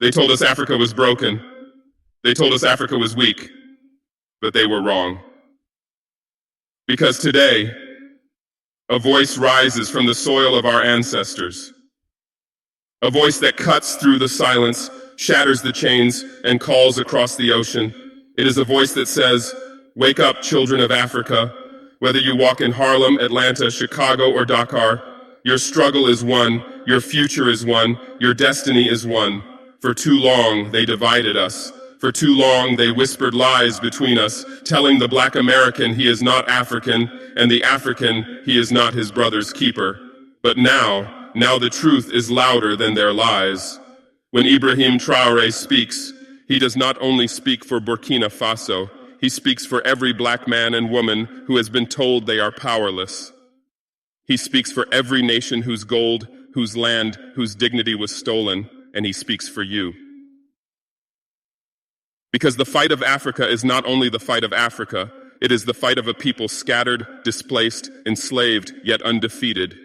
They told us Africa was broken. They told us Africa was weak, but they were wrong. Because today, a voice rises from the soil of our ancestors. A voice that cuts through the silence, shatters the chains, and calls across the ocean. It is a voice that says, "Wake up, children of Africa. Whether you walk in Harlem, Atlanta, Chicago, or Dakar, your struggle is one, your future is one, your destiny is one. For too long, they divided us. For too long, they whispered lies between us, telling the black American he is not African, and the African he is not his brother's keeper. But now the truth is louder than their lies. When Ibrahim Traoré speaks, he does not only speak for Burkina Faso, he speaks for every black man and woman who has been told they are powerless. He speaks for every nation whose gold, whose land, whose dignity was stolen, and he speaks for you. Because the fight of Africa is not only the fight of Africa, it is the fight of a people scattered, displaced, enslaved, yet undefeated.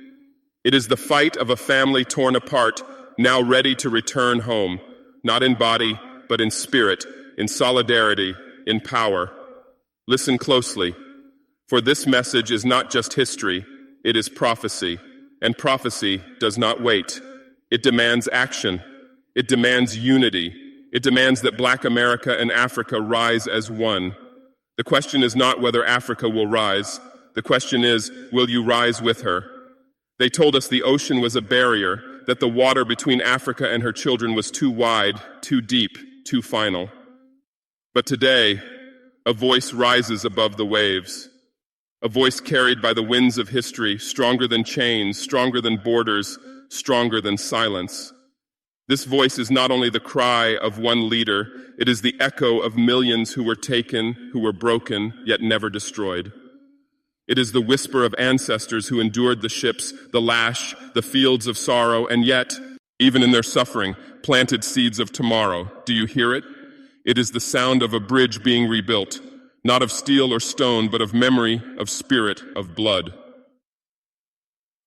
It is the fight of a family torn apart, now ready to return home, not in body, but in spirit, in solidarity, in power. Listen closely, for this message is not just history, it is prophecy, and prophecy does not wait. It demands action. It demands unity. It demands that Black America and Africa rise as one. The question is not whether Africa will rise. The question is, will you rise with her? They told us the ocean was a barrier, that the water between Africa and her children was too wide, too deep, too final. But today, a voice rises above the waves. A voice carried by the winds of history, stronger than chains, stronger than borders, stronger than silence. This voice is not only the cry of one leader, it is the echo of millions who were taken, who were broken, yet never destroyed. It is the whisper of ancestors who endured the ships, the lash, the fields of sorrow, and yet, even in their suffering, planted seeds of tomorrow. Do you hear it? It is the sound of a bridge being rebuilt, not of steel or stone, but of memory, of spirit, of blood.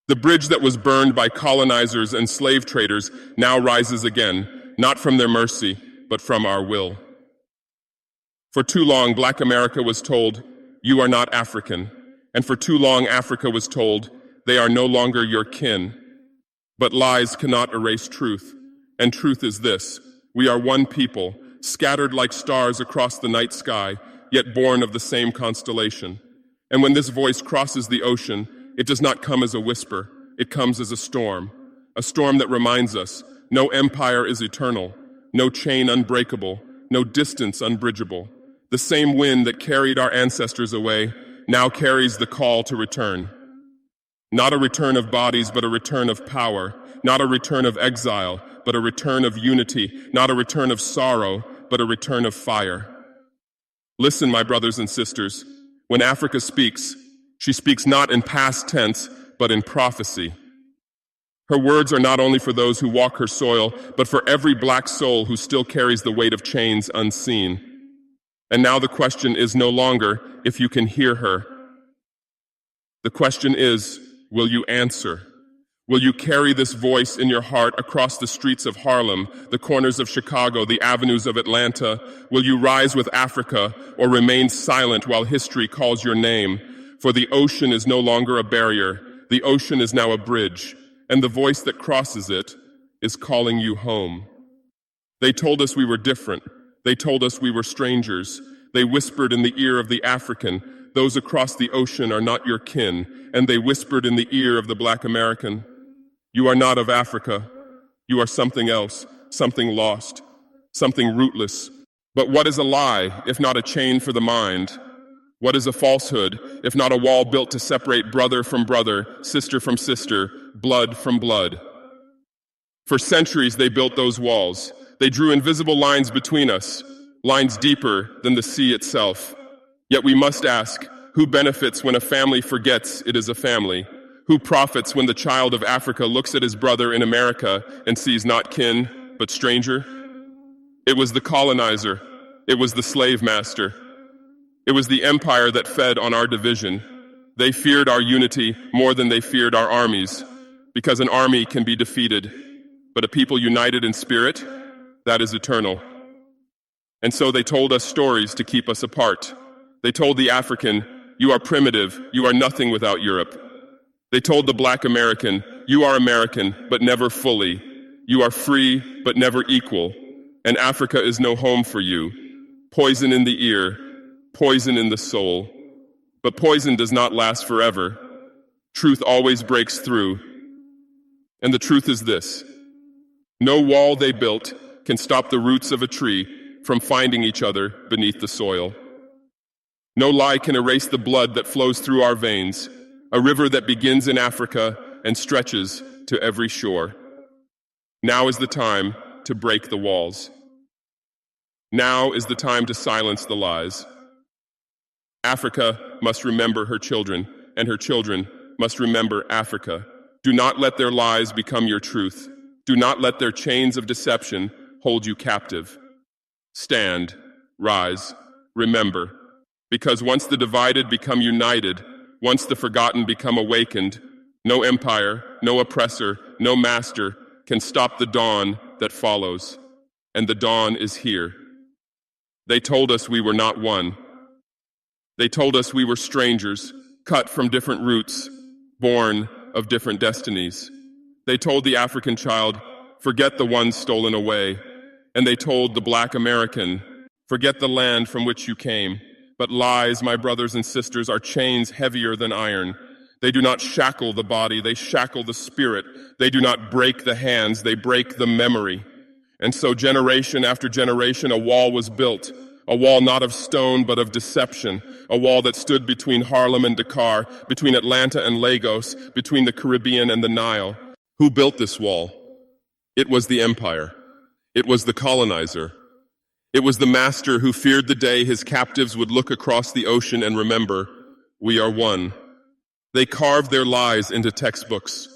The bridge that was burned by colonizers and slave traders now rises again, not from their mercy, but from our will. For too long, Black America was told, "You are not African." And for too long, Africa was told, "They are no longer your kin." But lies cannot erase truth, and truth is this: we are one people, scattered like stars across the night sky, yet born of the same constellation. And when this voice crosses the ocean, it does not come as a whisper, it comes as a storm that reminds us no empire is eternal, no chain unbreakable, no distance unbridgeable. The same wind that carried our ancestors away now carries the call to return. Not a return of bodies, but a return of power. Not a return of exile, but a return of unity. Not a return of sorrow, but a return of fire. Listen, my brothers and sisters, when Africa speaks, she speaks not in past tense, but in prophecy. Her words are not only for those who walk her soil, but for every black soul who still carries the weight of chains unseen. And now the question is no longer if you can hear her. The question is, will you answer? Will you carry this voice in your heart across the streets of Harlem, the corners of Chicago, the avenues of Atlanta? Will you rise with Africa or remain silent while history calls your name? For the ocean is no longer a barrier. The ocean is now a bridge, and the voice that crosses it is calling you home. They told us we were different. They told us we were strangers. They whispered in the ear of the African, "Those across the ocean are not your kin." And they whispered in the ear of the Black American, "You are not of Africa. You are something else, something lost, something rootless." But what is a lie, if not a chain for the mind? What is a falsehood, if not a wall built to separate brother from brother, sister from sister, blood from blood? For centuries they built those walls. They drew invisible lines between us, lines deeper than the sea itself. Yet we must ask, who benefits when a family forgets it is a family? Who profits when the child of Africa looks at his brother in America and sees not kin, but stranger? It was the colonizer. It was the slave master. It was the empire that fed on our division. They feared our unity more than they feared our armies, because an army can be defeated, but a people united in spirit, that is eternal. And so they told us stories to keep us apart. They told the African, you are primitive, you are nothing without Europe. They told the black American, you are American, but never fully. You are free, but never equal. And Africa is no home for you. Poison in the ear, poison in the soul. But poison does not last forever. Truth always breaks through. And the truth is this: no wall they built can stop the roots of a tree from finding each other beneath the soil. No lie can erase the blood that flows through our veins, a river that begins in Africa and stretches to every shore. Now is the time to break the walls. Now is the time to silence the lies. Africa must remember her children, and her children must remember Africa. Do not let their lies become your truth. Do not let their chains of deception hold you captive. Stand, rise, remember, because once the divided become united, once the forgotten become awakened, no empire, no oppressor, no master can stop the dawn that follows. And the dawn is here. They told us we were not one. They told us we were strangers, cut from different roots, born of different destinies. They told the African child, forget the one stolen away. And they told the black American, forget the land from which you came. But lies, my brothers and sisters, are chains heavier than iron. They do not shackle the body, they shackle the spirit. They do not break the hands, they break the memory. And so generation after generation, a wall was built, a wall not of stone but of deception, a wall that stood between Harlem and Dakar, between Atlanta and Lagos, between the Caribbean and the Nile. Who built this wall? It was the empire. It was the colonizer. It was the master who feared the day his captives would look across the ocean and remember, we are one. They carved their lies into textbooks.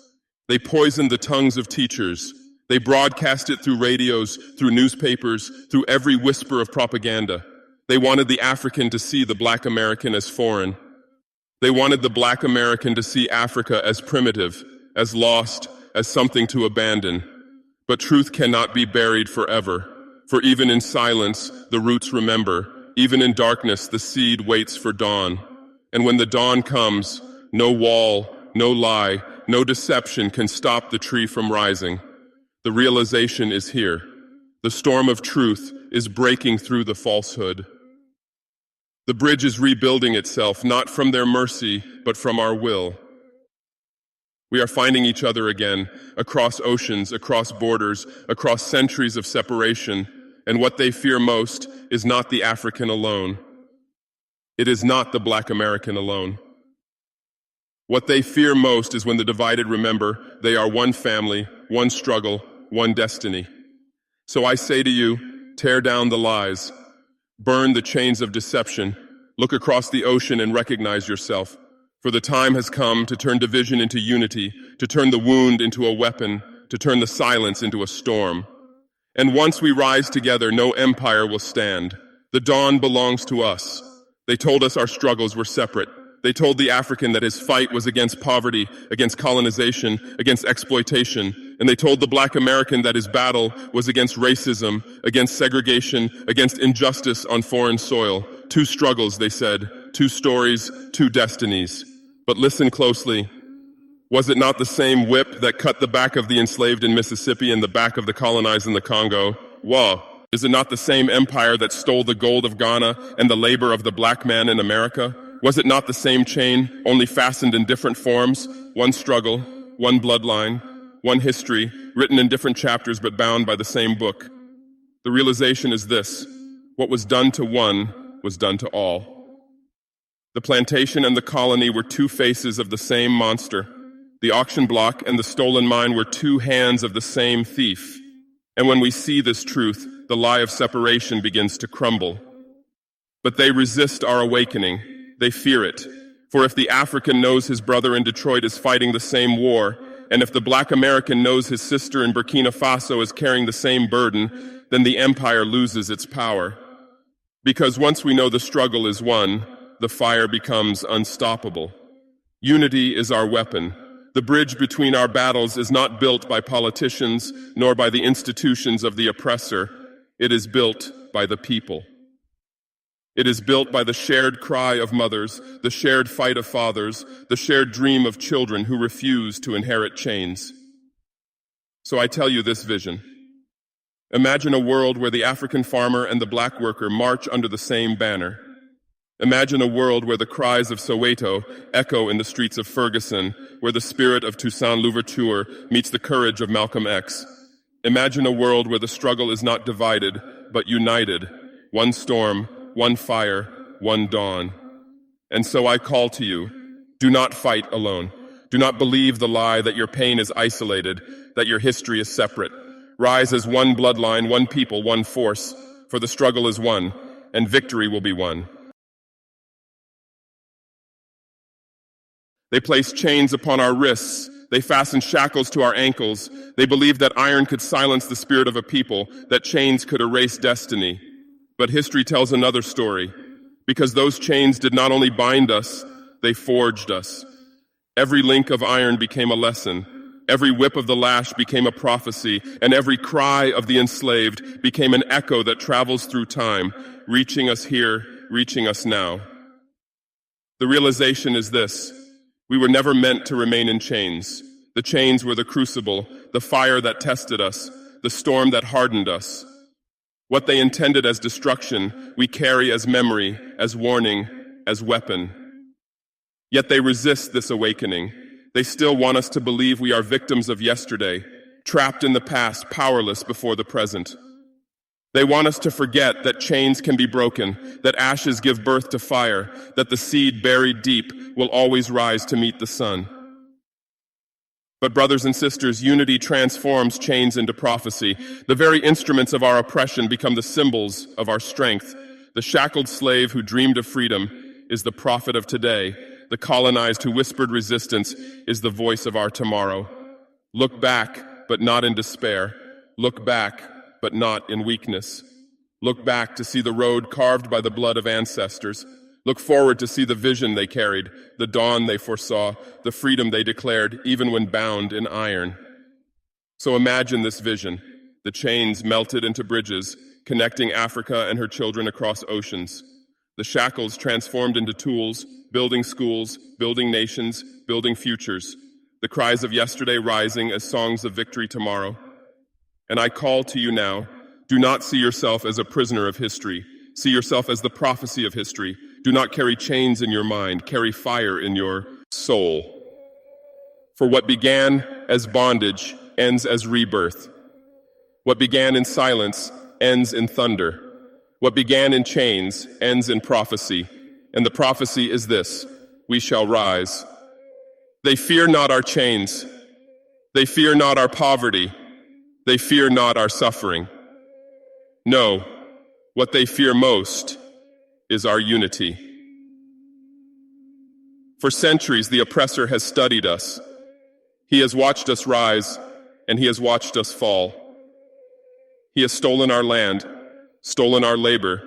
They poisoned the tongues of teachers. They broadcast it through radios, through newspapers, through every whisper of propaganda. They wanted the African to see the black American as foreign. They wanted the black American to see Africa as primitive, as lost, as something to abandon. But truth cannot be buried forever, for even in silence, the roots remember. Even in darkness, the seed waits for dawn. And when the dawn comes, no wall, no lie, no deception can stop the tree from rising. The realization is here. The storm of truth is breaking through the falsehood. The bridge is rebuilding itself, not from their mercy, but from our will. We are finding each other again, across oceans, across borders, across centuries of separation, and what they fear most is not the African alone. It is not the black American alone. What they fear most is when the divided remember they are one family, one struggle, one destiny. So I say to you, tear down the lies, burn the chains of deception, look across the ocean and recognize yourself. For the time has come to turn division into unity, to turn the wound into a weapon, to turn the silence into a storm. And once we rise together, no empire will stand. The dawn belongs to us. They told us our struggles were separate. They told the African that his fight was against poverty, against colonization, against exploitation. And they told the black American that his battle was against racism, against segregation, against injustice on foreign soil. Two struggles, they said, two stories, two destinies. But listen closely. Was it not the same whip that cut the back of the enslaved in Mississippi and the back of the colonized in the Congo? Whoa. Is it not the same empire that stole the gold of Ghana and the labor of the black man in America? Was it not the same chain, only fastened in different forms? One struggle, one bloodline, one history, written in different chapters but bound by the same book. The realization is this: what was done to one was done to all. The plantation and the colony were two faces of the same monster. The auction block and the stolen mine were two hands of the same thief. And when we see this truth, the lie of separation begins to crumble. But they resist our awakening. They fear it. For if the African knows his brother in Detroit is fighting the same war, and if the black American knows his sister in Burkina Faso is carrying the same burden, then the empire loses its power. Because once we know the struggle is won, the fire becomes unstoppable. Unity is our weapon. The bridge between our battles is not built by politicians nor by the institutions of the oppressor. It is built by the people. It is built by the shared cry of mothers, the shared fight of fathers, the shared dream of children who refuse to inherit chains. So I tell you this vision. Imagine a world where the African farmer and the black worker march under the same banner. Imagine a world where the cries of Soweto echo in the streets of Ferguson, where the spirit of Toussaint Louverture meets the courage of Malcolm X. Imagine a world where the struggle is not divided, but united. One storm, one fire, one dawn. And so I call to you, do not fight alone. Do not believe the lie that your pain is isolated, that your history is separate. Rise as one bloodline, one people, one force, for the struggle is won, and victory will be won. They placed chains upon our wrists. They fastened shackles to our ankles. They believed that iron could silence the spirit of a people, that chains could erase destiny. But history tells another story, because those chains did not only bind us, they forged us. Every link of iron became a lesson. Every whip of the lash became a prophecy, and every cry of the enslaved became an echo that travels through time, reaching us here, reaching us now. The realization is this. We were never meant to remain in chains. The chains were the crucible, the fire that tested us, the storm that hardened us. What they intended as destruction, we carry as memory, as warning, as weapon. Yet they resist this awakening. They still want us to believe we are victims of yesterday, trapped in the past, powerless before the present. They want us to forget that chains can be broken, that ashes give birth to fire, that the seed buried deep will always rise to meet the sun. But brothers and sisters, unity transforms chains into prophecy. The very instruments of our oppression become the symbols of our strength. The shackled slave who dreamed of freedom is the prophet of today. The colonized who whispered resistance is the voice of our tomorrow. Look back, but not in despair. Look back, but not in weakness. Look back to see the road carved by the blood of ancestors. Look forward to see the vision they carried, the dawn they foresaw, the freedom they declared, even when bound in iron. So imagine this vision, the chains melted into bridges, connecting Africa and her children across oceans. The shackles transformed into tools, building schools, building nations, building futures. The cries of yesterday rising as songs of victory tomorrow. And I call to you now, do not see yourself as a prisoner of history. See yourself as the prophecy of history. Do not carry chains in your mind, carry fire in your soul. For what began as bondage ends as rebirth. What began in silence ends in thunder. What began in chains ends in prophecy. And the prophecy is this, we shall rise. They fear not our chains. They fear not our poverty. They fear not our suffering. No, what they fear most is our unity. For centuries, the oppressor has studied us. He has watched us rise, and he has watched us fall. He has stolen our land, stolen our labor,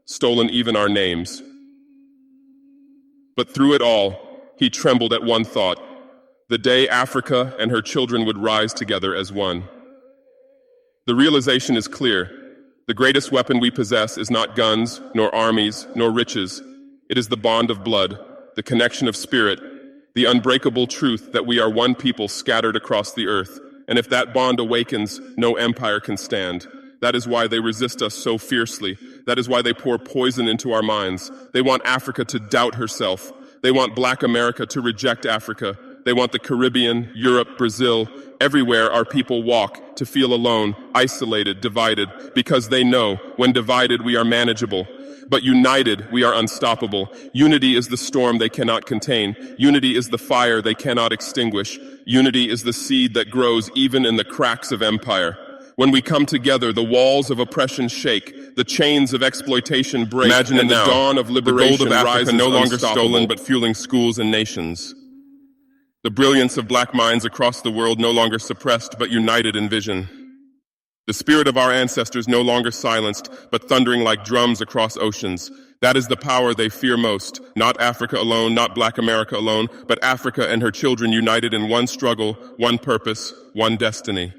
stolen even our names. But through it all, he trembled at one thought, the day Africa and her children would rise together as one. The realization is clear. The greatest weapon we possess is not guns, nor armies, nor riches. It is the bond of blood, the connection of spirit, the unbreakable truth that we are one people scattered across the earth. And if that bond awakens, no empire can stand. That is why they resist us so fiercely. That is why they pour poison into our minds. They want Africa to doubt herself. They want Black America to reject Africa. They want the Caribbean, Europe, Brazil, everywhere our people walk to feel alone, isolated, divided, because they know when divided we are manageable. But united, we are unstoppable. Unity is the storm they cannot contain. Unity is the fire they cannot extinguish. Unity is the seed that grows even in the cracks of empire. When we come together, the walls of oppression shake, the chains of exploitation break, Imagine and it now. the dawn of liberation The gold of Africa rises no longer unstoppable. stolen, but fueling schools and nations. The brilliance of Black minds across the world no longer suppressed, but united in vision. The spirit of our ancestors no longer silenced, but thundering like drums across oceans. That is the power they fear most. Not Africa alone, not Black America alone, but Africa and her children united in one struggle, one purpose, one destiny.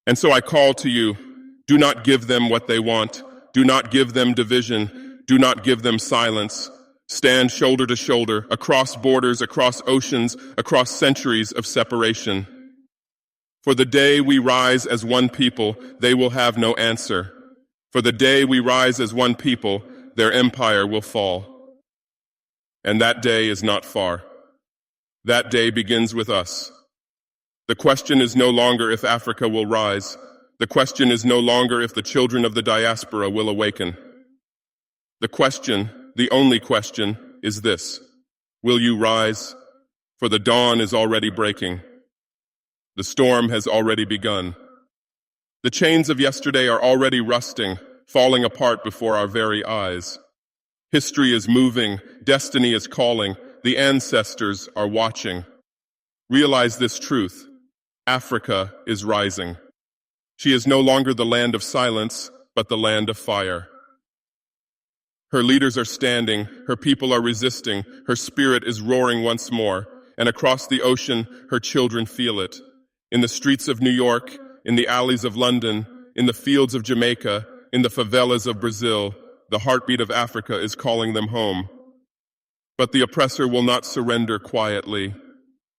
And so I call to you, do not give them what they want. Do not give them division. Do not give them silence. Stand shoulder to shoulder, across borders, across oceans, across centuries of separation. For the day we rise as one people, they will have no answer. For the day we rise as one people, their empire will fall. And that day is not far. That day begins with us. The question is no longer if Africa will rise. The question is no longer if the children of the diaspora will awaken. The question, the only question, is this: will you rise? For the dawn is already breaking. The storm has already begun. The chains of yesterday are already rusting, falling apart before our very eyes. History is moving, destiny is calling, the ancestors are watching. Realize this truth: Africa is rising. She is no longer the land of silence, but the land of fire. Her leaders are standing, her people are resisting, her spirit is roaring once more, and across the ocean, her children feel it. In the streets of New York, in the alleys of London, in the fields of Jamaica, in the favelas of Brazil, the heartbeat of Africa is calling them home. But the oppressor will not surrender quietly.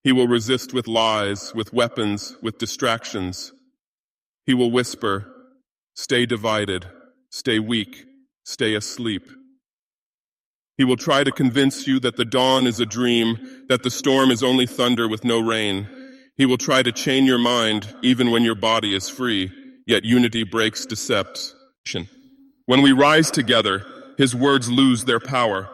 He will resist with lies, with weapons, with distractions. He will whisper, "Stay divided, stay weak, stay asleep." He will try to convince you that the dawn is a dream, that the storm is only thunder with no rain. He will try to chain your mind even when your body is free, yet unity breaks deception. When we rise together, his words lose their power.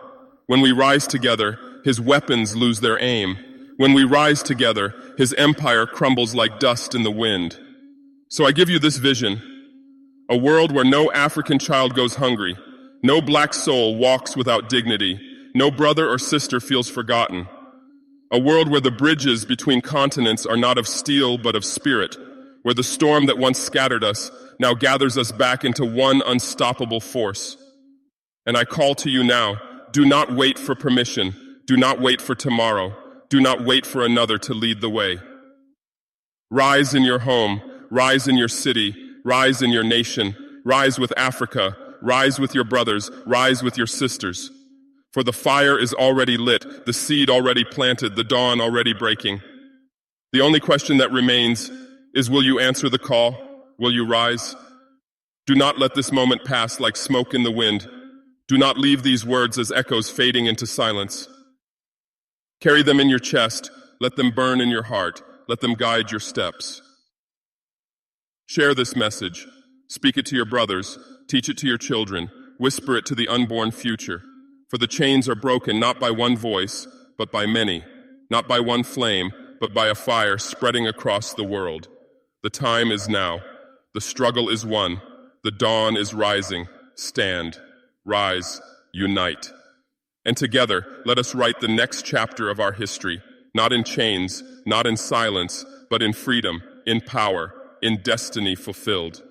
When we rise together, his weapons lose their aim. When we rise together, his empire crumbles like dust in the wind. So I give you this vision: a world where no African child goes hungry, no Black soul walks without dignity, no brother or sister feels forgotten. A world where the bridges between continents are not of steel but of spirit, where the storm that once scattered us now gathers us back into one unstoppable force. And I call to you now, do not wait for permission, do not wait for tomorrow, do not wait for another to lead the way. Rise in your home, rise in your city, rise in your nation, rise with Africa, rise with your brothers, rise with your sisters. For the fire is already lit, the seed already planted, the dawn already breaking. The only question that remains is, will you answer the call? Will you rise? Do not let this moment pass like smoke in the wind. Do not leave these words as echoes fading into silence. Carry them in your chest, let them burn in your heart, let them guide your steps. Share this message. Speak it to your brothers, teach it to your children, whisper it to the unborn future. For the chains are broken not by one voice, but by many, not by one flame, but by a fire spreading across the world. The time is now. The struggle is won. The dawn is rising. Stand, rise, unite. And together, let us write the next chapter of our history, not in chains, not in silence, but in freedom, in power, in destiny fulfilled.